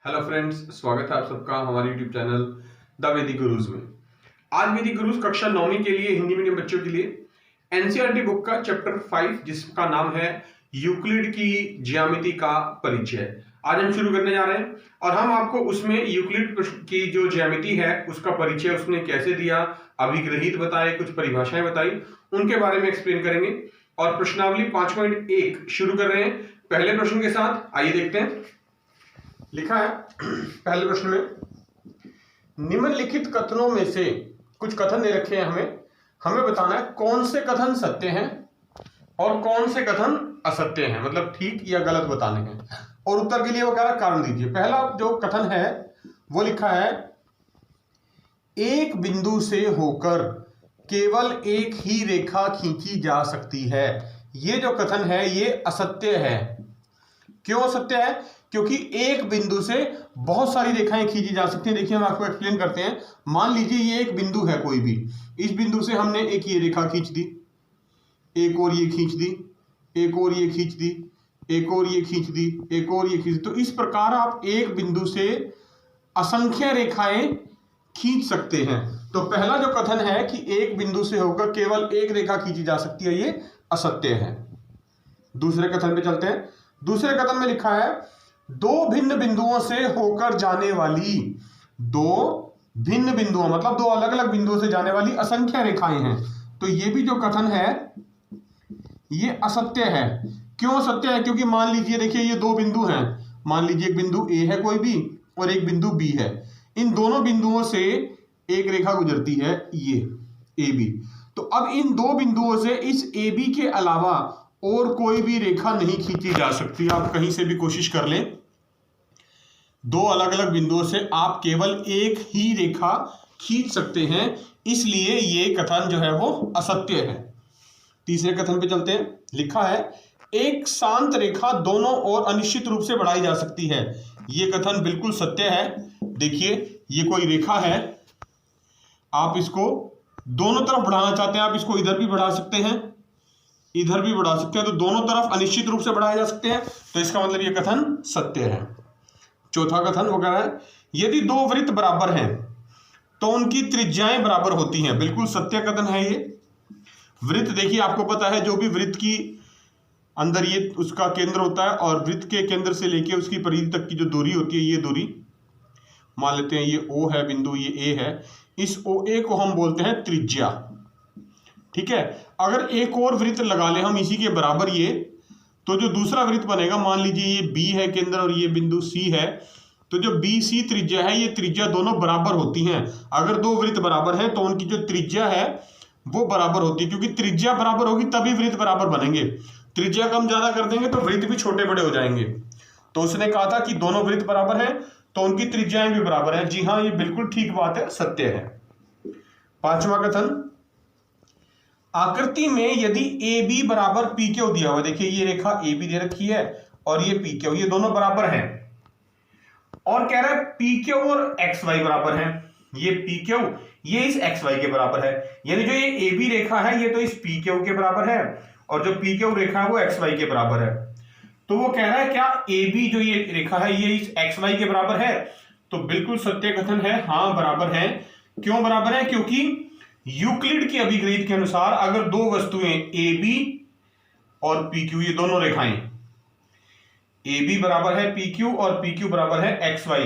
Hello friends, स्वागत है आप सबका हमारे यूट्यूब चैनल द वैदिक गुरुज में। आज वैदिक गुरुज कक्षा 9वीं के लिए हिंदी मीडियम बच्चों के लिए एनसीईआरटी बुक का चैप्टर 5 जिसका नाम है यूक्लिड की ज्यामिति का परिचय आज हम शुरू करने जा रहे हैं। और हम आपको उसमें यूक्लिड की जो ज्यामिति है उसका परिचय उसने कैसे दिया, अभिग्रहित बताए, कुछ परिभाषाएं बताई, उनके बारे में एक्सप्लेन करेंगे। और प्रश्नावली 5.1 शुरू कर रहे हैं पहले प्रश्न के साथ। आइए देखते हैं। लिखा है पहले प्रश्न में, निम्नलिखित कथनों में से कुछ कथन दे रखे हैं, हमें बताना है कौन से कथन सत्य हैं और कौन से कथन असत्य हैं, मतलब ठीक या गलत बताने हैं। और उत्तर के लिए वो कह रहा है कारण दीजिए। पहला जो कथन है वो लिखा है, एक बिंदु से होकर केवल एक ही रेखा खींची जा सकती है। ये जो कथन है ये असत्य है। क्यों असत्य है? क्योंकि एक बिंदु से बहुत सारी रेखाएं खींची जा सकती हैं। देखिए हम आपको एक्सप्लेन करते हैं। मान लीजिए ये एक बिंदु है कोई भी, इस बिंदु से हमने एक ये रेखा खींच दी, एक और ये खींच दी, एक और ये खींच दी, एक और ये खींच दी, एक और ये खींच दी। तो इस प्रकार आप एक बिंदु से असंख्य रेखाएं खींच सकते हैं। तो पहला जो कथन है कि एक बिंदु से होकर केवल एक रेखा खींची जा सकती है, ये असत्य है। दूसरे कथन पे चलते हैं। दूसरे कथन में लिखा है, दो भिन्न बिंदुओं से होकर जाने वाली, दो भिन्न बिंदुओं मतलब दो अलग अलग बिंदुओं से जाने वाली असंख्य रेखाएं हैं। तो ये भी जो कथन है ये असत्य है। क्यों असत्य है? क्योंकि मान लीजिए देखिए ये दो बिंदु हैं, मान लीजिए एक बिंदु ए है कोई भी और एक बिंदु बी है। इन दोनों बिंदुओं से एक रेखा गुजरती है, ये ए बी। तो अब इन दो बिंदुओं से इस ए बी के अलावा और कोई भी रेखा नहीं खींची जा सकती। आप कहीं से भी कोशिश कर लें, दो अलग अलग बिंदुओं से आप केवल एक ही रेखा खींच सकते हैं, इसलिए ये कथन जो है वो असत्य है। तीसरे कथन पे चलते हैं। लिखा है, एक शांत रेखा दोनों ओर अनिश्चित रूप से बढ़ाई जा सकती है। ये कथन बिल्कुल सत्य है। देखिए ये कोई रेखा है, आप इसको दोनों तरफ बढ़ाना चाहते हैं, आप इसको इधर भी बढ़ा सकते हैं, इधर भी बढ़ा सकते हैं, तो दोनों तरफ अनिश्चित रूप से बढ़ाए जा सकते हैं। तो इसका मतलब ये कथन सत्य है। चौथा कथन वो कह रहा है, यदि दो वृत्त बराबर हैं तो उनकी त्रिज्याएं बराबर होती हैं। बिल्कुल सत्य कथन है ये। वृत्त देखिए आपको पता है, जो भी वृत्त की अंदर ये उसका केंद्र होता है और वृत्त के केंद्र से लेके उसकी परिधि तक की जो दूरी होती है, ये दूरी मान लेते हैं ये ओ है बिंदु, ये ए है। इस ओ ए को हम बोलते हैं त्रिज्या। ठीक है। अगर एक और वृत्त लगा लें हम इसी के बराबर ये, तो जो दूसरा वृत्त बनेगा, मान लीजिए ये बी है केंद्र और ये बिंदु सी है, तो जो बी सी त्रिज्या है, ये त्रिज्या दोनों बराबर होती हैं। अगर दो वृत्त बराबर हैं तो उनकी जो त्रिज्या है वो बराबर होती है, क्योंकि त्रिज्या बराबर होगी तभी वृत्त बराबर बनेंगे। त्रिज्या कम ज्यादा कर देंगे तो वृत्त भी छोटे बड़े हो जाएंगे। तो उसने कहा था कि दोनों वृत्त बराबर हैं तो उनकी त्रिज्याएं भी बराबर है। जी हाँ, ये बिल्कुल ठीक बात है, सत्य है। पांचवा कथन, आकृति में यदि ए बी बराबर पी क्यू दिया हुआ, देखिए ये रेखा ए बी दे रखी है और ये पी क्यू, ये दोनों बराबर हैं। और कह रहा है पी क्यू और एक्स वाई बराबर हैं। ये पी क्यू ये इस एक्स वाई के बराबर है, यानी जो ये ए बी रेखा है ये तो इस पी क्यू के बराबर है और जो पी क्यू रेखा है वो एक्स वाई के बराबर है। तो वो कह रहा है क्या ए बी जो ये रेखा है ये इस एक्स वाई के बराबर है? तो बिल्कुल सत्य कथन है, हाँ बराबर है। क्यों बराबर है? क्योंकि यूक्लिड की अभिग्रहित के अनुसार अगर दो वस्तुएं ए बी और पी क्यू, ये दोनों रेखाएं ए बी बराबर है पी क्यू और पी क्यू बराबर है एक्स वाई,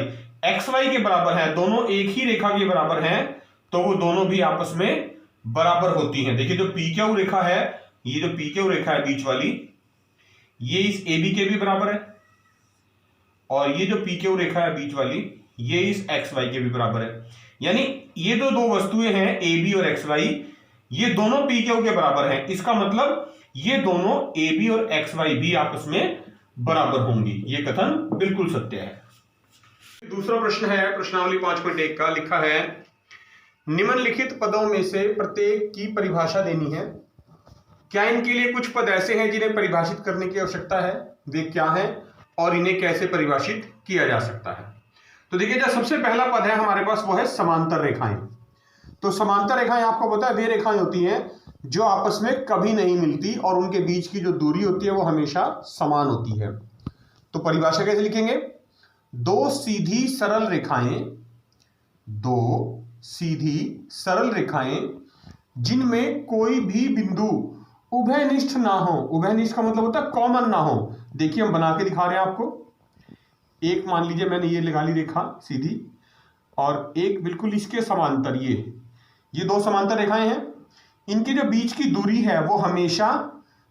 एक्स वाई के बराबर है, दोनों एक ही रेखा के बराबर हैं, तो वो दोनों भी आपस में बराबर होती हैं। देखिए जो पी क्यू रेखा है, ये जो पी क्यू रेखा है बीच वाली, ये इस ए बी के भी बराबर है, और ये जो पी क्यू रेखा है बीच वाली, ये इस एक्स वाई के भी बराबर है। यानी ये दो वस्तुएं हैं ए बी और एक्स वाई, ये दोनों पी क्यू के बराबर हैं। इसका मतलब ये दोनों ए बी और एक्स वाई भी आपस में बराबर होंगी। ये कथन बिल्कुल सत्य है। दूसरा प्रश्न है प्रश्नावली 5.1 का। लिखा है, निम्नलिखित पदों में से प्रत्येक की परिभाषा देनी है। क्या इनके लिए कुछ पद ऐसे हैं जिन्हें परिभाषित करने की आवश्यकता है? वे क्या हैं और इन्हें कैसे परिभाषित किया जा सकता है? तो देखिए जो सबसे पहला पद है हमारे पास वो है समांतर रेखाएं। तो समांतर रेखाएं आपको पता है वे रेखाएं होती हैं जो आपस में कभी नहीं मिलती और उनके बीच की जो दूरी होती है वो हमेशा समान होती है। तो परिभाषा कैसे लिखेंगे? दो सीधी सरल रेखाएं जिनमें कोई भी बिंदु उभयनिष्ठ ना हो। उभयनिष्ठ का मतलब होता है कॉमन ना हो। देखिए हम बना के दिखा रहे हैं आपको। एक मान लीजिए मैंने ये लगा ली रेखा सीधी, और एक बिल्कुल इसके समांतर, ये दो समांतर रेखाएं हैं। इनके जो बीच की दूरी है वो हमेशा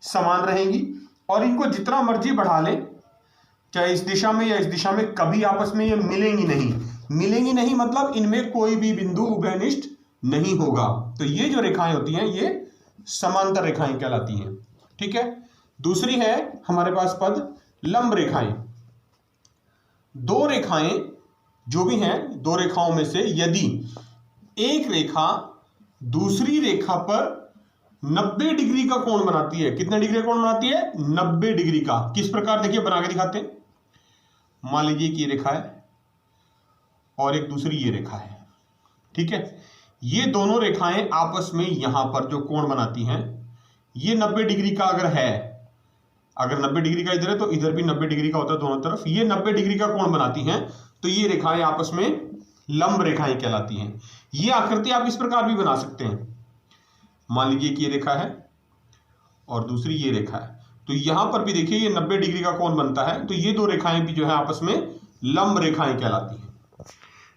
समान रहेंगी, और इनको जितना मर्जी बढ़ा लें, चाहे इस दिशा में या इस दिशा में, कभी आपस में ये मिलेंगी नहीं मतलब इनमें कोई भी बिंदु उभयनिष्ठ नहीं होगा। तो ये जो रेखाएं होती हैं ये समांतर रेखाएं कहलाती हैं। ठीक है। दूसरी है हमारे पास पद लंब रेखाएं। दो रेखाएं जो भी हैं, दो रेखाओं में से यदि एक रेखा दूसरी रेखा पर 90 डिग्री का कोण बनाती है। कितने डिग्री का कोण बनाती है? 90 डिग्री का। किस प्रकार? देखिए बना के दिखाते हैं। मान लीजिए कि ये रेखा है और एक दूसरी ये रेखा है। ठीक है। ये दोनों रेखाएं आपस में यहां पर जो कोण बनाती हैं, ये 90 डिग्री का अगर है, अगर 90 डिग्री का इधर है तो इधर भी 90 डिग्री का होता है दोनों तरफ। ये 90 डिग्री का कोण बनाती हैं, तो ये रेखाएं आपस में लंब रेखाएं कहलाती हैं। ये आकृति आप इस प्रकार भी बना सकते हैं। मान लीजिए कि ये रेखा है और दूसरी ये रेखा है, तो यहां पर भी देखिए ये 90 डिग्री का कोण बनता है, तो ये दो रेखाएं भी जो है आपस में लंब रेखाएं कहलाती हैं।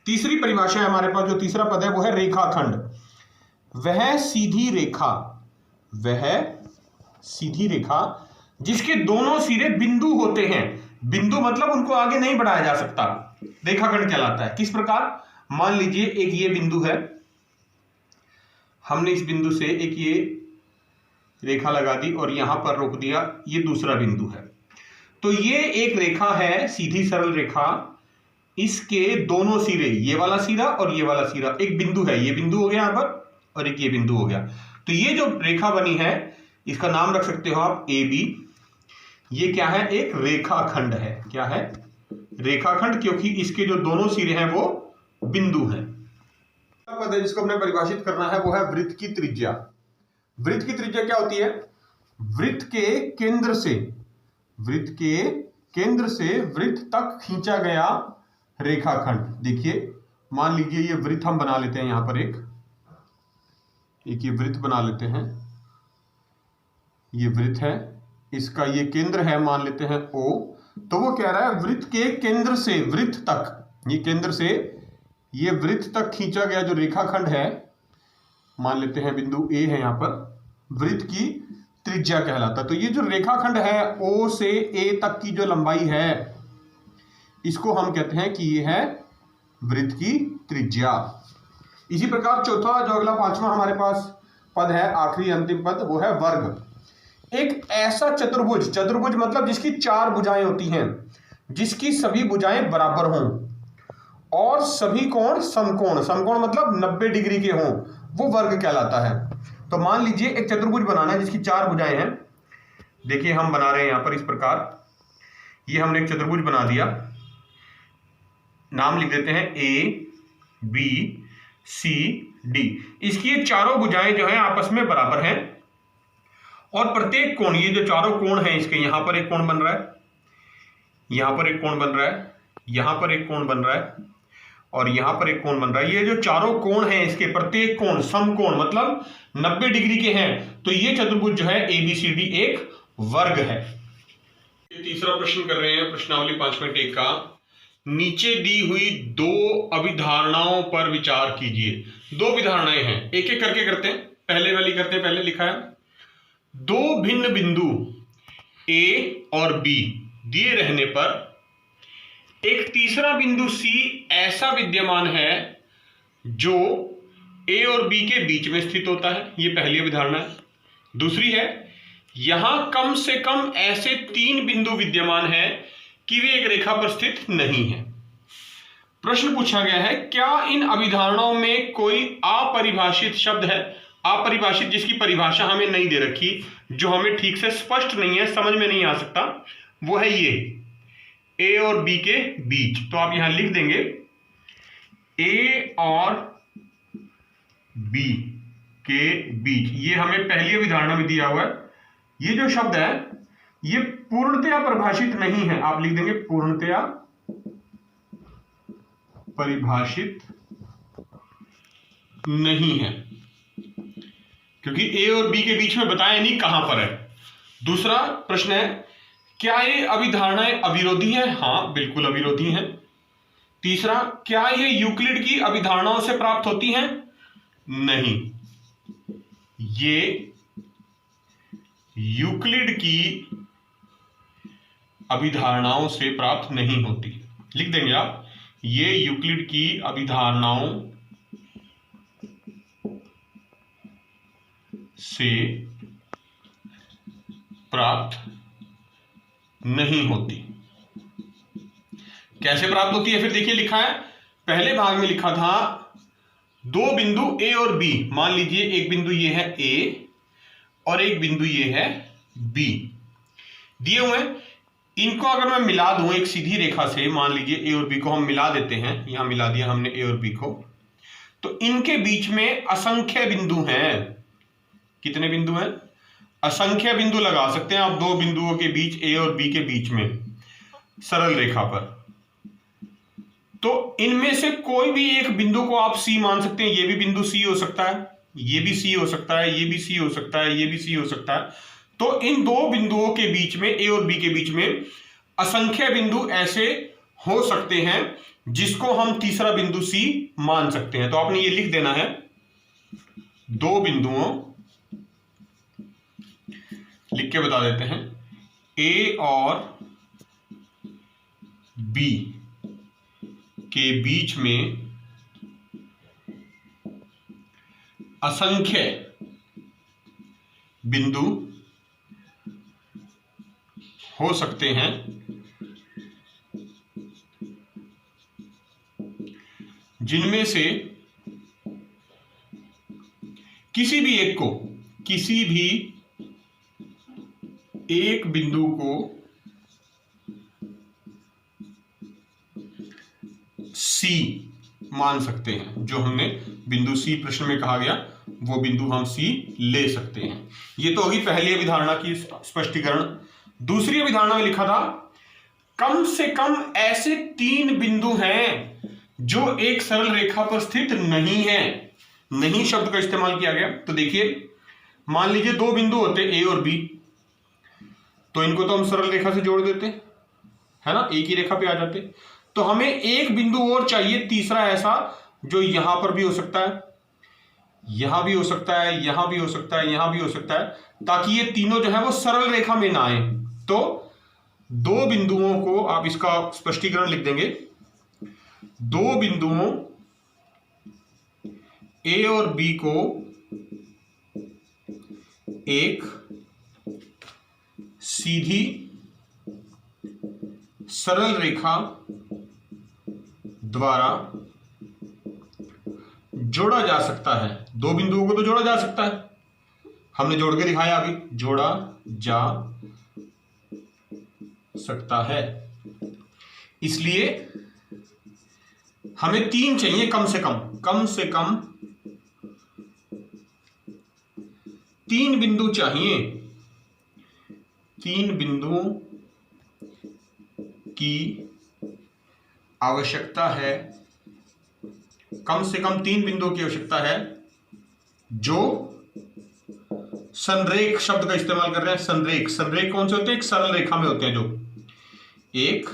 तीसरी परिभाषा है हमारे पास, जो तीसरा पद है वो है रेखाखंड। वह सीधी रेखा जिसके दोनों सिरे बिंदु होते हैं। बिंदु मतलब उनको आगे नहीं बढ़ाया जा सकता, रेखाखंड कहलाता है। किस प्रकार? मान लीजिए एक ये बिंदु है, हमने इस बिंदु से एक ये रेखा लगा दी और यहां पर रोक दिया, ये दूसरा बिंदु है। तो ये एक रेखा है, सीधी सरल रेखा, इसके दोनों सिरे, ये वाला सिरा और ये वाला सिरा, एक बिंदु है, ये बिंदु हो गया यहां पर और एक ये बिंदु हो गया। तो ये जो रेखा बनी है इसका नाम रख सकते हो आप ए बी। ये क्या है? एक रेखाखंड है। क्या है? रेखाखंड, क्योंकि इसके जो दोनों सिरे हैं वो बिंदु हैं। पद है जिसको हमने परिभाषित करना है वो है वृत्त की त्रिज्या। वृत्त की त्रिज्या क्या होती है? वृत्त के केंद्र से वृत्त तक खींचा गया रेखाखंड। देखिए मान लीजिए ये वृत्त हम बना लेते हैं, यहां पर एक ये वृत्त बना लेते हैं। ये वृत्त है, इसका ये केंद्र है, मान लेते हैं O। तो वो कह रहा है वृत्त के केंद्र से वृत्त तक, ये केंद्र से ये वृत्त तक खींचा गया जो रेखाखंड है, मान लेते हैं बिंदु A है, यहां पर वृत्त की त्रिज्या कहलाता है। तो ये जो रेखाखंड है O से A तक की जो लंबाई है, इसको हम कहते हैं कि ये है वृत्त की त्रिज्या। इसी प्रकार चौथा, जो अगला पांचवा हमारे पास पद है, आखिरी अंतिम पद, वो है वर्ग। एक ऐसा चतुर्भुज मतलब जिसकी चार भुजाएं होती हैं, जिसकी सभी भुजाएं बराबर हों और सभी कोण समकोण मतलब 90 डिग्री के हों, वो वर्ग कहलाता है। तो मान लीजिए एक चतुर्भुज बनाना है जिसकी चार भुजाएं हैं। देखिए हम बना रहे हैं यहां पर इस प्रकार, ये हमने एक चतुर्भुज बना दिया, नाम लिख देते हैं ए बी सी डी। इसकी ये चारों भुजाएं जो है आपस में बराबर हैं और प्रत्येक कोण, ये जो चारों कोण हैं इसके, यहां पर एक कोण बन रहा है, यहां पर एक कोण बन रहा है, यहां पर एक कोण बन रहा है और यहां पर एक कोण बन रहा है। ये जो चारों कोण हैं इसके प्रत्येक कोण समकोण मतलब 90 डिग्री के हैं। तो ये चतुर्भुज जो है एबीसीडी एक वर्ग है। ये तीसरा प्रश्न कर रहे हैं प्रश्नावली 5.1 का। नीचे दी हुई दो अभिधारणाओं पर विचार कीजिए। दो विधारणाएं हैं, एक एक करके करते हैं। पहले वाली करते हैं, पहले लिखा है दो भिन्न बिंदु ए और बी दिए रहने पर एक तीसरा बिंदु सी ऐसा विद्यमान है जो ए और बी के बीच में स्थित होता है। यह पहली अभिधारणा है। दूसरी है यहां कम से कम ऐसे तीन बिंदु विद्यमान हैं कि वे एक रेखा पर स्थित नहीं है। प्रश्न पूछा गया है क्या इन अभिधारणाओं में कोई अपरिभाषित शब्द है? अपरिभाषित जिसकी परिभाषा हमें नहीं दे रखी, जो हमें ठीक से स्पष्ट नहीं है, समझ में नहीं आ सकता, वो है ये ए और बी के बीच। तो आप यहां लिख देंगे ए और बी के बीच। ये हमें पहली अभिधारणा में दिया हुआ है। ये जो शब्द है ये पूर्णतया परिभाषित नहीं है, आप लिख देंगे पूर्णतया परिभाषित नहीं है, क्योंकि ए और बी के बीच में बताया नहीं कहां पर है। दूसरा प्रश्न है, क्या ये अभिधारणाएं अविरोधी हैं? हाँ, बिल्कुल अविरोधी हैं। तीसरा, क्या ये यूक्लिड की अभिधारणाओं से प्राप्त होती हैं? नहीं, ये यूक्लिड की अभिधारणाओं से प्राप्त नहीं होती। लिख देंगे आप, ये यूक्लिड की अभिधारणाओं से प्राप्त नहीं होती। कैसे प्राप्त होती है? फिर देखिए लिखा है, पहले भाग में लिखा था दो बिंदु ए और बी। मान लीजिए एक बिंदु ये है ए और एक बिंदु ये है बी दिए हुए हैं। इनको अगर मैं मिला दूं एक सीधी रेखा से, मान लीजिए ए और बी को हम मिला देते हैं, यहां मिला दिया हमने ए और बी को, तो इनके बीच में असंख्य बिंदु हैं। कितने बिंदु हैं? असंख्य बिंदु लगा सकते हैं आप दो बिंदुओं के बीच, ए और बी के बीच में सरल रेखा पर। तो इनमें से कोई भी एक बिंदु को आप सी मान सकते हैं। ये भी बिंदु सी हो सकता है, ये भी सी हो सकता है, ये भी सी हो सकता है, ये भी सी हो सकता है। तो इन दो बिंदुओं के बीच में, ए और बी के बीच में असंख्य बिंदु ऐसे हो सकते हैं जिसको हम तीसरा बिंदु सी मान सकते हैं। तो आपने ये लिख देना है, दो बिंदुओं, लिख के बता देते हैं, ए और बी के बीच में असंख्य बिंदु हो सकते हैं जिनमें से किसी भी एक बिंदु को सी मान सकते हैं। जो हमने बिंदु सी प्रश्न में कहा गया वो बिंदु हम सी ले सकते हैं। ये तो होगी पहली अभिधारणा की स्पष्टीकरण। दूसरी अभिधारणा में लिखा था, कम से कम ऐसे तीन बिंदु हैं जो एक सरल रेखा पर स्थित नहीं है। नहीं शब्द का इस्तेमाल किया गया। तो देखिए, मान लीजिए दो बिंदु होते ए और बी, तो इनको तो हम सरल रेखा से जोड़ देते, है ना, एक ही रेखा पे आ जाते। तो हमें एक बिंदु और चाहिए, तीसरा ऐसा जो यहां पर भी हो सकता है, यहां भी हो सकता है, यहां भी हो सकता है, यहां भी हो सकता है, ताकि ये तीनों जो है वो सरल रेखा में ना आए। तो दो बिंदुओं को आप इसका स्पष्टीकरण लिख देंगे, दो बिंदुओं ए और बी को एक सीधी सरल रेखा द्वारा जोड़ा जा सकता है। दो बिंदुओं को तो जोड़ा जा सकता है, हमने जोड़ के दिखाया अभी, जोड़ा जा सकता है। इसलिए हमें तीन चाहिए, कम से कम तीन बिंदु चाहिए। तीन बिंदुओं की आवश्यकता है, कम से कम तीन बिंदुओं की आवश्यकता है जो संरेख शब्द का इस्तेमाल कर रहे हैं। संरेख कौन से होते हैं? एक सरल रेखा में होते हैं, जो एक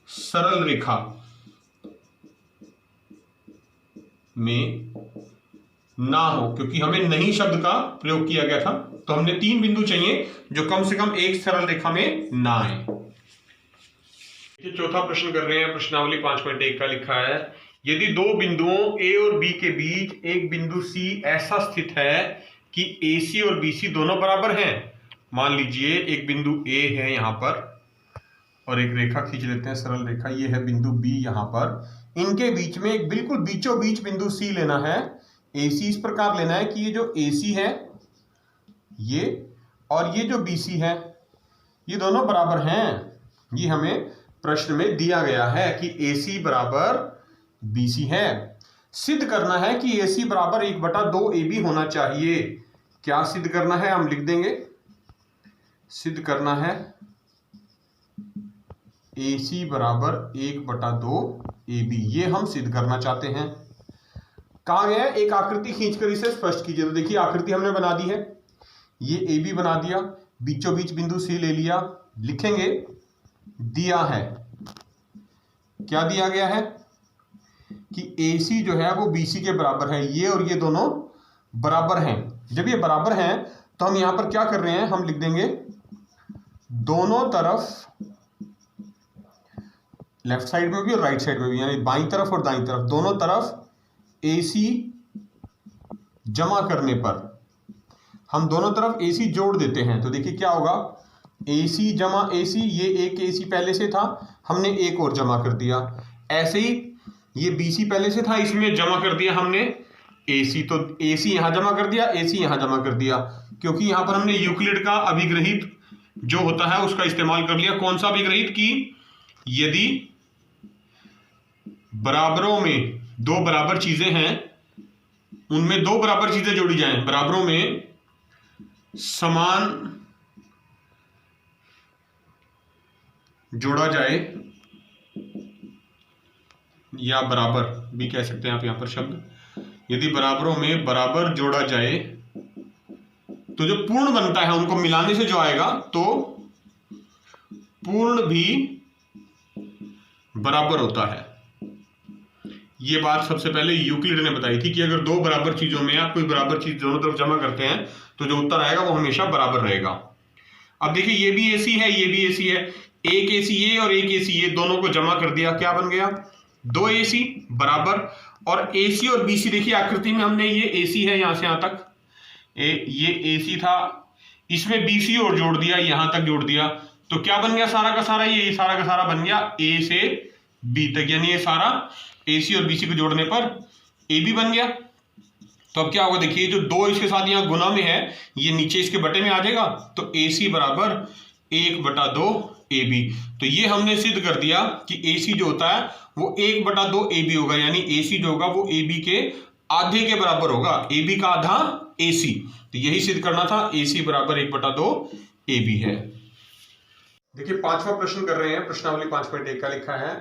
सरल रेखा में ना हो, क्योंकि हमें नहीं शब्द का प्रयोग किया गया था। तो हमने तीन बिंदु चाहिए जो कम से कम एक सरल रेखा में ना आए। चौथा प्रश्न कर रहे हैं, प्रश्नावली 5.1 का लिखा है, यदि दो बिंदुओं ए और बी के बीच एक बिंदु सी ऐसा स्थित है कि ए सी और बी सी दोनों बराबर हैं। मान लीजिए एक बिंदु ए है यहां पर, और एक रेखा खींच लेते हैं, सरल रेखा, ये है बिंदु बी यहां पर। इनके बीच में एक बिल्कुल बीचों बीच बिंदु सी लेना है। ए सी इस प्रकार लेना है कि ये जो ए सी है ये, और ये जो बी सी है, ये दोनों बराबर हैं। ये हमें प्रश्न में दिया गया है कि ए सी बराबर बी सी है। सिद्ध करना है कि ए सी बराबर 1/2 ए बी होना चाहिए। क्या सिद्ध करना है? हम लिख देंगे, सिद्ध करना है AC बराबर 1/2 AB, ये हम सिद्ध करना चाहते हैं। कहा गया है एक आकृति खींचकर इसे स्पष्ट कीजिए। तो देखिए आकृति हमने बना दी है, ये AB बना दिया, बीचों बीच बिंदु C ले लिया। लिखेंगे दिया है, क्या दिया गया है कि AC जो है वो BC के बराबर है, ये और ये दोनों बराबर हैं। जब ये बराबर हैं तो हम यहां पर क्या कर रहे हैं, हम लिख देंगे दोनों तरफ, लेफ्ट साइड में भी और राइट साइड में भी, यानी बाईं तरफ और दाईं तरफ, दोनों तरफ AC जमा करने पर हम दोनों तरफ AC जोड़ देते हैं। तो देखिए क्या होगा, AC जमा AC, ये एक AC पहले से था, हमने एक और जमा कर दिया। ऐसे ही ये BC पहले से था, इसमें जमा कर दिया हमने AC, तो AC यहां जमा कर दिया, AC यहां जमा कर दिया, क्योंकि यहां पर हमने यूक्लिड का अभिग्रहित जो होता है उसका इस्तेमाल कर लिया। कौन सा अभिग्रहित, कि यदि बराबरों में दो बराबर चीजें हैं, उनमें दो बराबर चीजें जोड़ी जाएं, बराबरों में समान जोड़ा जाए, या बराबर भी कह सकते हैं आप यहां पर शब्द, यदि बराबरों में बराबर जोड़ा जाए तो जो पूर्ण बनता है उनको मिलाने से जो आएगा तो पूर्ण भी बराबर होता है। ये बात सबसे पहले यूक्लिड ने बताई थी कि अगर दो बराबर चीजों में आप कोई बराबर चीज दोनों तरफ जमा करते हैं तो जो उत्तर आएगा वो हमेशा बराबर रहेगा। अब देखिए ये भी AC है, ये भी AC है, एक AC ये और एक AC ये, दोनों को जमा कर दिया, क्या बन गया 2 AC बराबर। और AC और BC देखिए आकृति में हमने ये AC है यहां से यहां तक, ये AC था, इसमें BC और जोड़ दिया, यहां तक जोड़ दिया, तो क्या बन गया सारा का सारा, ये सारा का सारा बन गया A से B तक, यानी ये सारा AC और BC को जोड़ने पर AB बन गया। तो अब क्या होगा, देखिए जो 2 इसके साथ यहाँ गुना में है, ये नीचे इसके बटे में आ जाएगा, तो AC बराबर 1/2 AB। तो ये हमने सिद्ध कर दिया कि AC जो होता है वो 1/2 AB होगा, यानी AC जो होगा वो AB के आधे के बराबर होगा, AB का आधा AC। तो यही सिद्ध करना था, AC बराबर 1/2 AB है। देखिए पांचवा प्रश्न कर रहे हैं, प्रश्नावली 5.1 का लिखा है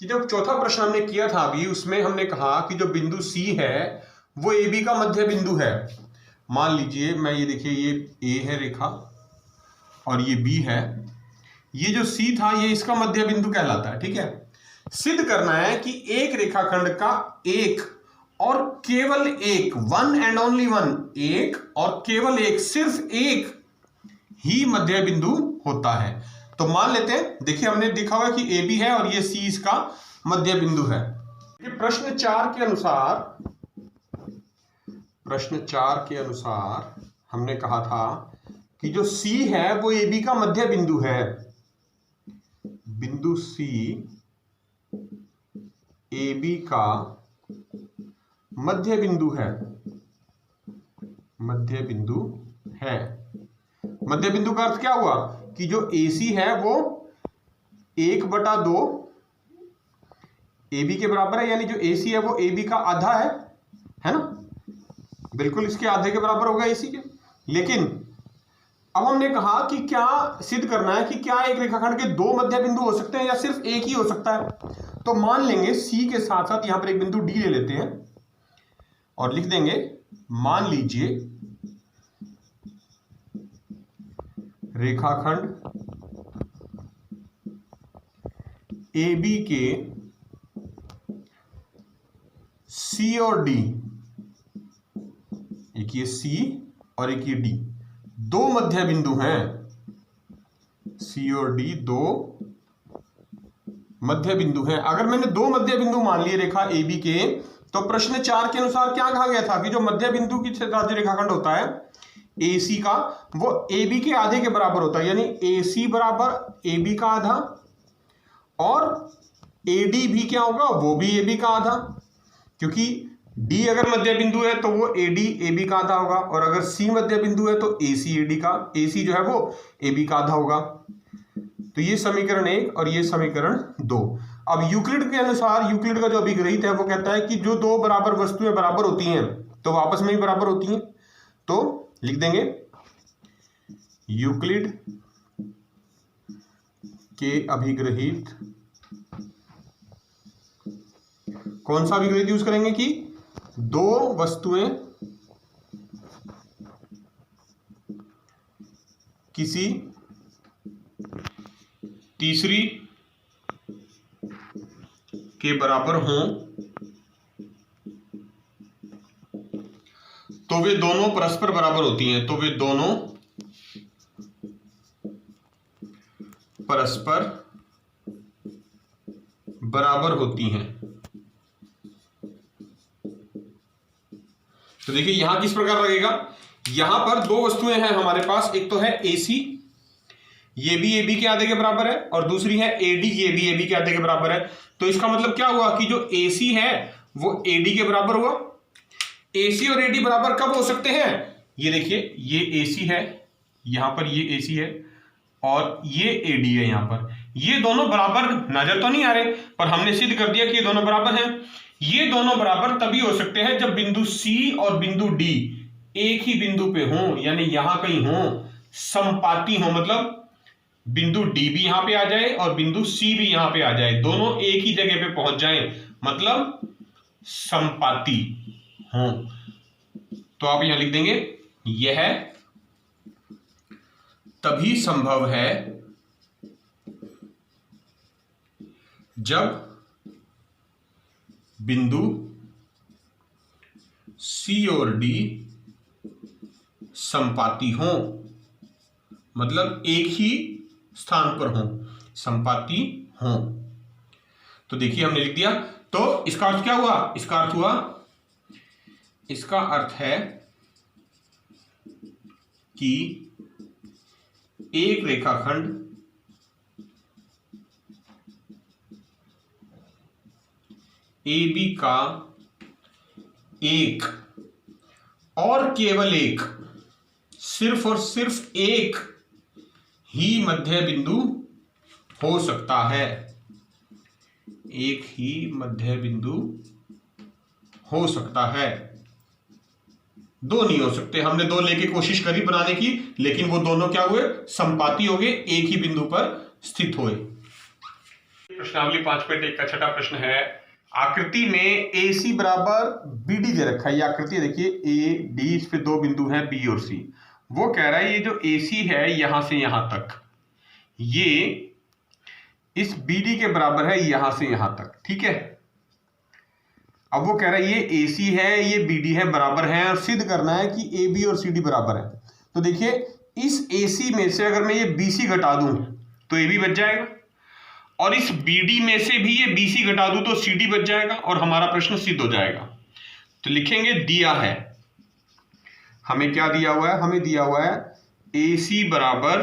कि जो चौथा प्रश्न हमने किया था अभी, उसमें हमने कहा कि जो बिंदु C है वो AB का मध्य बिंदु है। मान लीजिए मैं ये देखिए ये A है रेखा और ये B है, ये जो C था ये इसका मध्य बिंदु कहलाता है, ठीक है। सिद्ध करना है कि एक रेखाखंड का एक और केवल एक, वन एंड ओनली वन, एक और केवल एक, सिर्फ एक ही मध्य बिंदु होता है। तो मान लेते हैं, देखिए हमने देखा हुआ कि AB है और ये C इसका मध्य बिंदु है। प्रश्न 4 के अनुसार हमने कहा था कि जो C है वो AB का मध्य बिंदु है। बिंदु C AB का मध्य बिंदु है, मध्य बिंदु है। मध्य बिंदु का अर्थ क्या हुआ कि जो AC है वो 1/2 AB के बराबर है, यानी जो AC है वो AB का आधा है ना, बिल्कुल इसके आधे के बराबर होगा AC के। लेकिन अब हमने कहा कि क्या सिद्ध करना है कि क्या एक रेखाखंड के दो मध्य बिंदु हो सकते हैं या सिर्फ एक ही हो सकता है। तो मान लेंगे C के साथ साथ यहां पर एक बिंदु D ले लेते हैं और लिख देंगे, मान लीजिए रेखाखंड AB के C और D, एक ये C और एक ये D, दो मध्य बिंदु हैं। C और D दो मध्य बिंदु हैं। अगर मैंने दो मध्य बिंदु मान लिए रेखा AB के, तो प्रश्न 4 के अनुसार क्या कहा गया था कि जो मध्य बिंदु की साथ जो रेखाखंड होता है AC का, वो AB के आधे के बराबर होता है, यानी AC बराबर AB का आधा और AD भी क्या होगा, वो भी AB का आधा, क्योंकि D अगर मध्य बिंदु है तो वो AD AB का आधा होगा, और अगर C मध्य बिंदु है तो AC AC जो है वो AB का आधा होगा। तो ये समीकरण 1 और ये समीकरण 2। अब यूक्लिड के अनुसार, यूक्लिड का जो अभिग्रहित है वो कहता है कि जो दो बराबर वस्तुएं बराबर होती हैं तो आपस में ही बराबर होती हैं। तो लिख देंगे यूक्लिड के अभिग्रहित, कौन सा अभिग्रहित यूज करेंगे कि दो वस्तुएं किसी तीसरी के बराबर हों तो वे दोनों परस्पर बराबर होती हैं, तो वे दोनों परस्पर बराबर होती हैं। तो देखिए यहां किस प्रकार लगेगा, यहां पर दो वस्तुएं हैं हमारे पास, एक तो है AC, ये भी AB के आधे के बराबर है, और दूसरी है AD, ये भी AB के आधे के बराबर है। तो इसका मतलब क्या हुआ कि जो AC है वो AD के बराबर हुआ। AC और AD बराबर कब हो सकते हैं, ये देखिए ये AC है, यहां पर ये AC है और ये AD है, यहां पर ये दोनों बराबर नजर तो नहीं आ रहे, पर हमने सिद्ध कर दिया कि ये दोनों बराबर हैं। ये दोनों बराबर तभी हो सकते हैं जब बिंदु C और बिंदु D एक ही बिंदु पे हो, यानी यहां कहीं हो, संपाती हो, मतलब बिंदु D भी यहां पे आ जाए और बिंदु C भी यहां पे आ जाए, दोनों एक ही जगह पे पहुंच जाएं, मतलब संपाती हो। तो आप यहां लिख देंगे यह तभी संभव है जब बिंदु C और D संपाती हो, मतलब एक ही स्थान पर हो, संपाती हो। तो देखिए हमने लिख दिया। तो इसका अर्थ क्या हुआ, इसका अर्थ हुआ, इसका अर्थ है कि एक रेखाखंड AB का एक और केवल एक, सिर्फ और सिर्फ एक ही मध्य बिंदु हो सकता है, एक ही मध्य बिंदु हो सकता है, दो नहीं हो सकते। हमने दो लेके कोशिश करी बनाने की, लेकिन वो दोनों क्या हुए, संपाती हो गए, एक ही बिंदु पर स्थित हुए। प्रश्नावली 5.1 का छठा प्रश्न है, आकृति में AC बराबर BD दे रखा है। ये आकृति देखिए AD, इस पे दो बिंदु हैं B और C। वो कह रहा है ये जो AC है यहां से यहां तक, ये इस BD के बराबर है यहां से यहां तक, ठीक है। अब वो कह रहा है ये AC है, ये BD है, बराबर है, और सिद्ध करना है कि AB और CD बराबर है। तो देखिए इस AC में से अगर मैं ये BC घटा दूं तो AB बच जाएगा, और इस BD में से भी ये BC घटा दूं तो CD बच जाएगा, और हमारा प्रश्न सिद्ध हो जाएगा। तो लिखेंगे दिया है, हमें क्या दिया हुआ है, हमें दिया हुआ है AC बराबर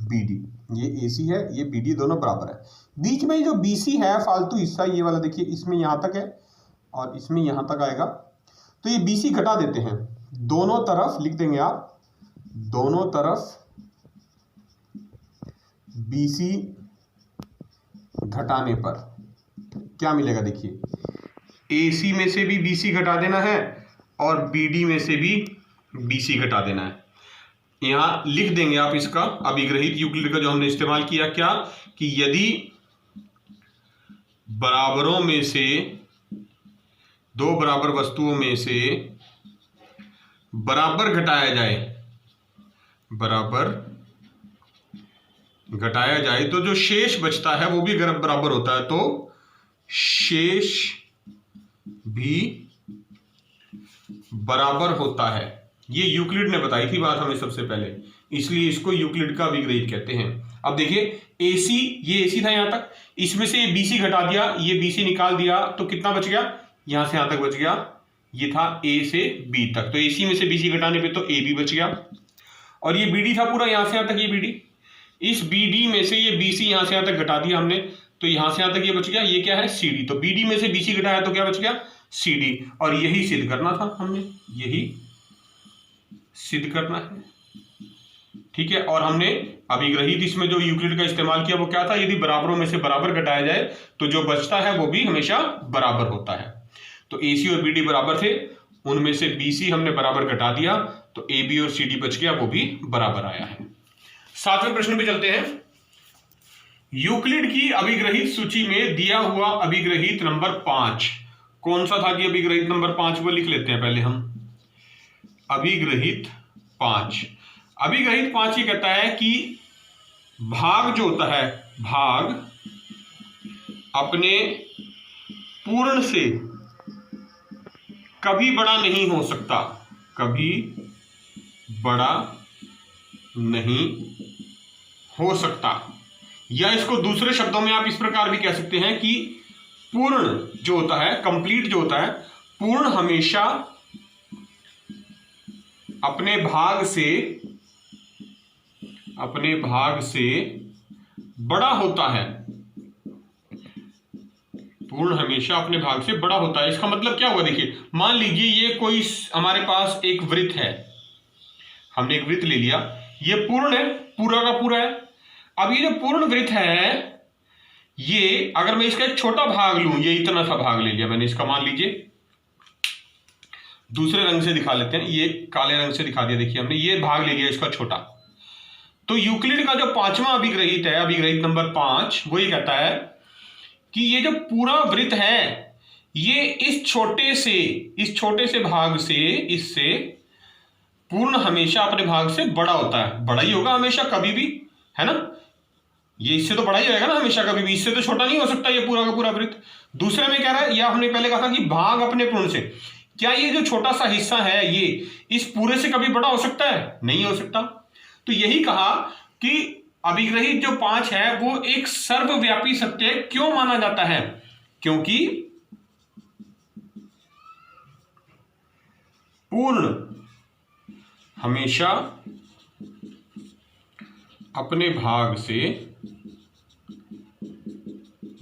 BD, ये AC है, ये BD, दोनों बराबर है। बीच में जो BC है फालतू हिस्सा, ये वाला देखिए, इसमें यहां तक है और इसमें यहां तक आएगा, तो ये BC घटा देते हैं, दोनों तरफ लिख देंगे आप, दोनों तरफ BC घटाने पर क्या मिलेगा, देखिए AC में से भी BC घटा देना है और BD में से भी BC घटा देना है। यहां लिख देंगे आप इसका अभिग्रहित यूक्लिड का जो हमने इस्तेमाल किया, क्या कि यदि बराबरों में से, दो बराबर वस्तुओं में से बराबर घटाया जाए, बराबर घटाया जाए तो जो शेष बचता है वो भी बराबर होता है, तो शेष भी बराबर होता है। ये यूक्लिड ने बताई थी बात हमें सबसे पहले, इसलिए इसको यूक्लिड का अभिग्रहित कहते हैं। अब देखिए AC, ये AC था यहां तक, इसमें से ये BC घटा दिया, ये BC निकाल दिया, तो कितना बच गया, यहां से यहां तक बच गया, ये था A से B तक, तो AC में से BC घटाने पे तो AB बच गया, और ये BD था पूरा यहां से यहां तक, ये BD, इस BD में से ये BC यहां से यहां तक घटा दिया हमने, तो यहां से यहां तक ये बच गया, ये क्या है CD, तो BD में से BC घटाया तो क्या बच गया CD, और यही सिद्ध करना था हमने, यही सिद्ध करना है, ठीक है। और हमने अभिग्रहित इसमें जो यूक्लिड का इस्तेमाल किया वो क्या था, यदि बराबरों में से बराबर घटाया जाए तो जो बचता है वो भी हमेशा बराबर होता है। तो AC और BD बराबर थे, उनमें से BC हमने बराबर घटा दिया तो AB और CD बच गया, वो भी बराबर आया है। सातवें प्रश्न पे चलते हैं। यूक्लिड की अभिग्रहित सूची में दिया हुआ अभिग्रहित नंबर 5 कौन सा था? कि अभिग्रहित नंबर 5 को लिख लेते हैं पहले हम। अभिग्रहित 5 ये कहता है कि भाग जो होता है, भाग अपने पूर्ण से कभी बड़ा नहीं हो सकता, कभी बड़ा नहीं हो सकता। या इसको दूसरे शब्दों में आप इस प्रकार भी कह सकते हैं कि पूर्ण जो होता है, कंप्लीट जो होता है, पूर्ण हमेशा अपने भाग से बड़ा होता है। पूर्ण हमेशा अपने भाग से बड़ा होता है। इसका मतलब क्या हुआ? देखिए, मान लीजिए ये कोई हमारे पास एक वृत्त है, हमने एक वृत्त ले लिया, ये पूर्ण है, पूरा का पूरा है। अब ये जो पूर्ण वृत्त है, ये अगर मैं इसका एक छोटा भाग लूं, ये इतना सा भाग ले लिया मैंने इसका, मान लीजिए दूसरे रंग से दिखा लेते हैं, ये काले रंग से दिखा दिया, देखिए हमने ये भाग ले लिया इसका छोटा। तो यूक्लिड का जो 5वां अभिग्रहित है, अभिग्रहित नंबर 5, वो ये कहता है कि ये जो पूरा वृत्त है, ये इस छोटे से भाग से, इससे पूर्ण हमेशा अपने भाग से बड़ा होता है। बड़ा ही होगा हमेशा, कभी भी, है ना? ये इससे तो बड़ा ही रहेगा ना हमेशा, कभी भी इससे तो छोटा नहीं हो सकता ये पूरा का पूरा वृत्त। दूसरे में कह रहा है, या हमने पहले कहा था कि भाग अपने पूर्ण से, क्या ये जो छोटा सा हिस्सा है ये इस पूरे से कभी बड़ा हो सकता है? नहीं हो सकता। तो यही कहा कि अभिग्रहित जो 5 है वो एक सर्वव्यापी सत्य क्यों माना जाता है? क्योंकि पूर्ण हमेशा अपने भाग से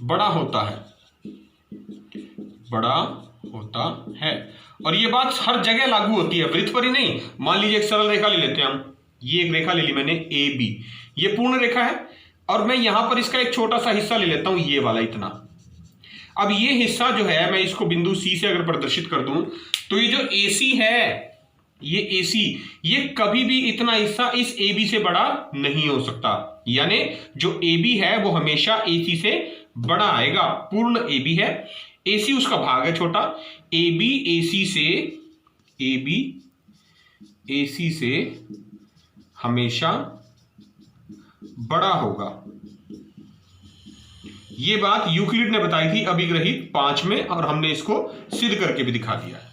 बड़ा होता है। और ये बात हर जगह लागू होती है, वृत्त पर ही नहीं। मान लीजिए एक सरल रेखा ले लेते हैं हम, ये एक रेखा ले ली मैंने ए बी, ये पूर्ण रेखा है, और मैं यहां पर इसका एक छोटा सा हिस्सा ले लेता हूं, ये वाला इतना। अब ये हिस्सा जो है, मैं इसको बिंदु सी से अगर प्रदर्शित कर दूं, तो ये जो AC है, ये AC, ये कभी भी इतना हिस्सा इस AB से बड़ा नहीं हो सकता। यानी जो AB है वो हमेशा AC से बड़ा आएगा। पूर्ण AB है, AC उसका भाग है छोटा, AB AC से हमेशा बड़ा होगा। ये बात यूक्लिड ने बताई थी अभिग्रहित 5 में, और हमने इसको सिद्ध करके भी दिखा दिया है।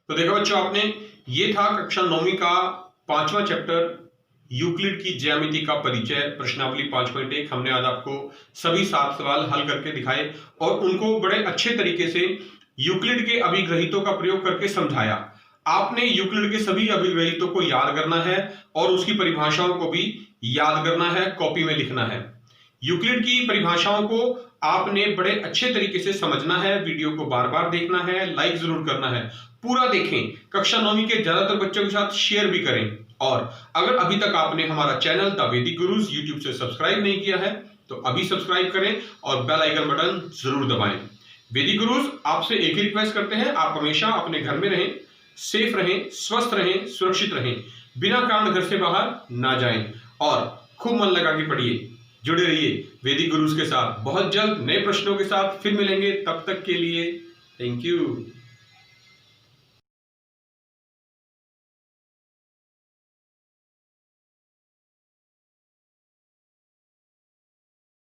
तो देखो बच्चों, आपने ये था कक्षा 9वीं का 5वां चैप्टर यूक्लिड की ज्यामिति का परिचय, प्रश्नावली 5.1। हमने आज आपको सभी 7 सवाल हल करके दिखाए और उनको बड़े अच्छे तरीके से यूक्लिड के अभिग्रहितों का प्रयोग करके समझाया। आपने यूक्लिड के सभी अभिग्रहितों को याद करना है और उसकी परिभाषाओं को भी याद करना है, कॉपी में लिखना है। यूक्लिड की परिभाषाओं को आपने बड़े अच्छे तरीके से समझना है, वीडियो को बार बार देखना है, लाइक जरूर करना है, पूरा देखें, कक्षा 9वीं के ज्यादातर बच्चों के साथ शेयर भी करें। और अगर अभी तक आपने हमारा चैनल द वैदिक गुरुज यूट्यूब से सब्सक्राइब नहीं किया है तो अभी सब्सक्राइब करें और बेल आइकन बटन जरूर दबाएं। वैदिक गुरुज आपसे एक ही रिक्वेस्ट करते हैं, आप हमेशा अपने घर में रहें, सेफ रहें, स्वस्थ रहें, सुरक्षित रहें, बिना कारण घर से बाहर ना जाएं और खूब मन लगा के पढ़िए। जुड़े रहिए वैदिक गुरुज के साथ। बहुत जल्द नए प्रश्नों के साथ फिर मिलेंगे, तब तक के लिए थैंक यू।